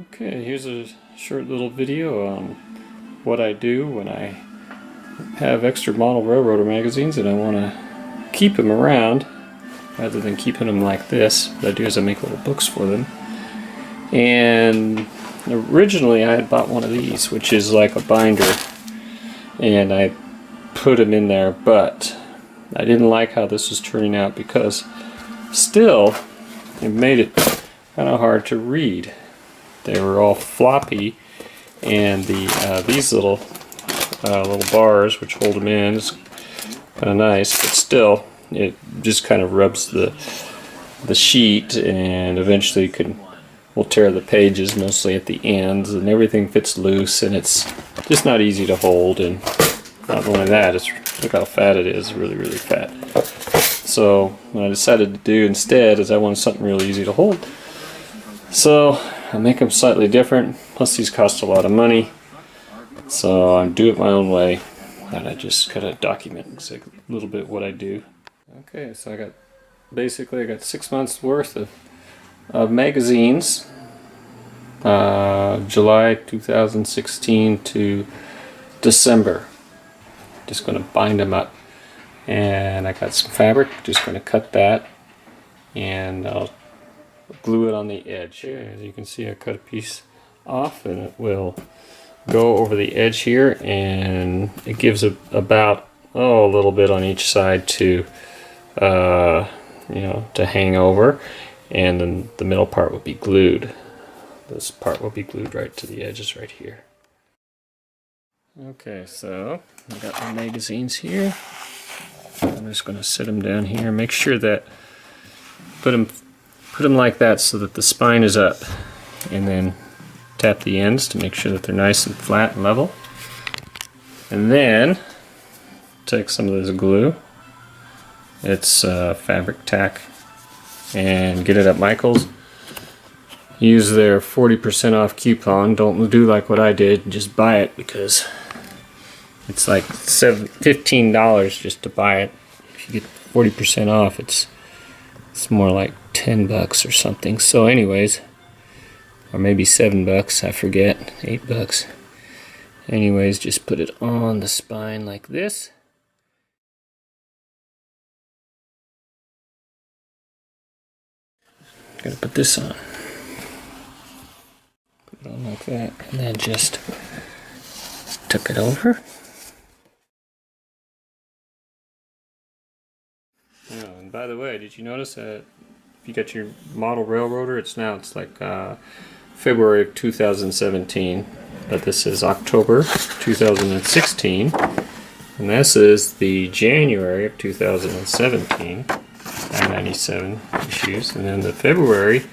Okay, here's a short little video on what I do when I have extra model railroader magazines and I want to keep them around rather than keeping them like this. What I do is I make little books for them. And originally I had bought one of these, which is like a binder, and I put them in there, but I didn't like how this was turning out because still it made it kind of hard to read. They were all floppy, and these little bars which hold them in is kind of nice, but still it just kind of rubs the sheet, and eventually will tear the pages mostly at the ends, and everything fits loose, and it's just not easy to hold. And not only that, look how fat it is, really fat. So what I decided to do instead is I wanted something really easy to hold. So I make them slightly different, plus these cost a lot of money. So I do it my own way, and I just kind of document a little bit what I do. Okay, so I got 6 months worth of magazines, July 2016 to December. Just going to bind them up, and I got some fabric, just going to cut that, and I'll glue it on the edge. As you can see, I cut a piece off, and it will go over the edge here, and it gives about a little bit on each side to to hang over, and then the middle part will be glued. This part will be glued right to the edges right here. Okay, so I got my magazines here. I'm just going to sit them down here. Make sure that put them like that so that the spine is up, and then tap the ends to make sure that they're nice and flat and level. And then take some of this glue. It's fabric tack, and get it at Michael's. Use their 40% off coupon. Don't do like what I did and just buy it, because it's like $15 just to buy it. If you get 40% off, it's more like $10 or something. So anyways, or maybe $7, I forget, $8. Anyways, just put it on the spine like this. Gotta put this on. Put it on like that, and then just tuck it over. Oh, and by the way, did you notice that if you got your model railroader, it's like February of 2017, but this is October 2016, and this is the January of 2017. 97 issues, and then the February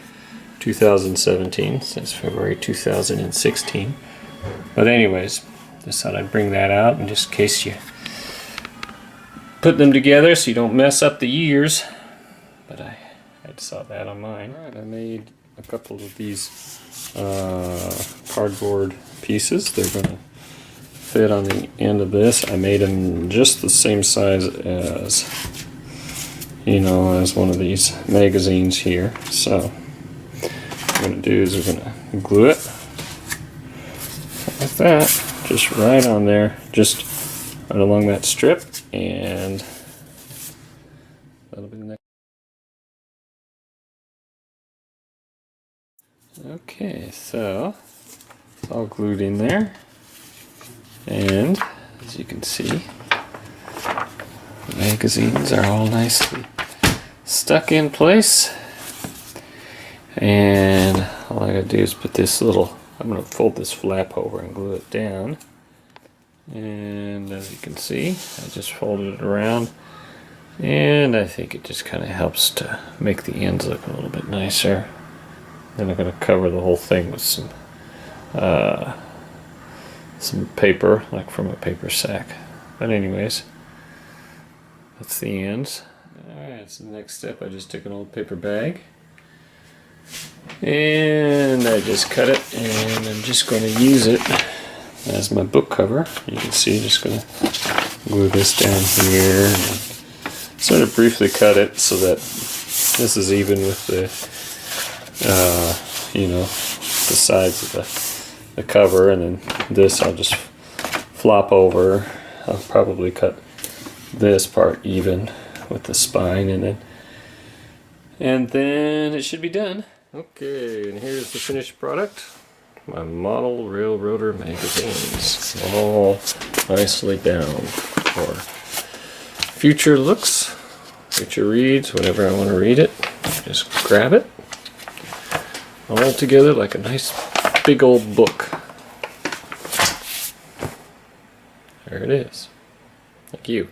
2017 says February 2016. But anyways, just thought I'd bring that out, and just in case you put them together so you don't mess up the years. But I saw that on mine. Alright, I made a couple of these cardboard pieces. They're going to fit on the end of this. I made them just the same size as as one of these magazines here. So what we're going to do is we're going to glue it like that, just right on there, just right along that strip, and that'll be the next. Okay, so it's all glued in there, and as you can see, the magazines are all nicely stuck in place, and all I gotta do is put this I'm gonna fold this flap over and glue it down, and as you can see, I just folded it around, and I think it just kind of helps to make the ends look a little bit nicer. Then I'm gonna cover the whole thing with some paper, like from a paper sack. But anyways, that's the ends. Alright, so the next step, I just took an old paper bag, and I just cut it, and I'm just going to use it as my book cover. You can see, just going to glue this down here, and sort of briefly cut it so that this is even with the the sides of the cover, and then this I'll just flop over. I'll probably cut this part even with the spine in it. And then it should be done. Okay, and here's the finished product. My model railroader magazines, all nicely bound for future looks, future reads, whenever I want to read it. Just grab it all together like a nice big old book. There it is. Thank you.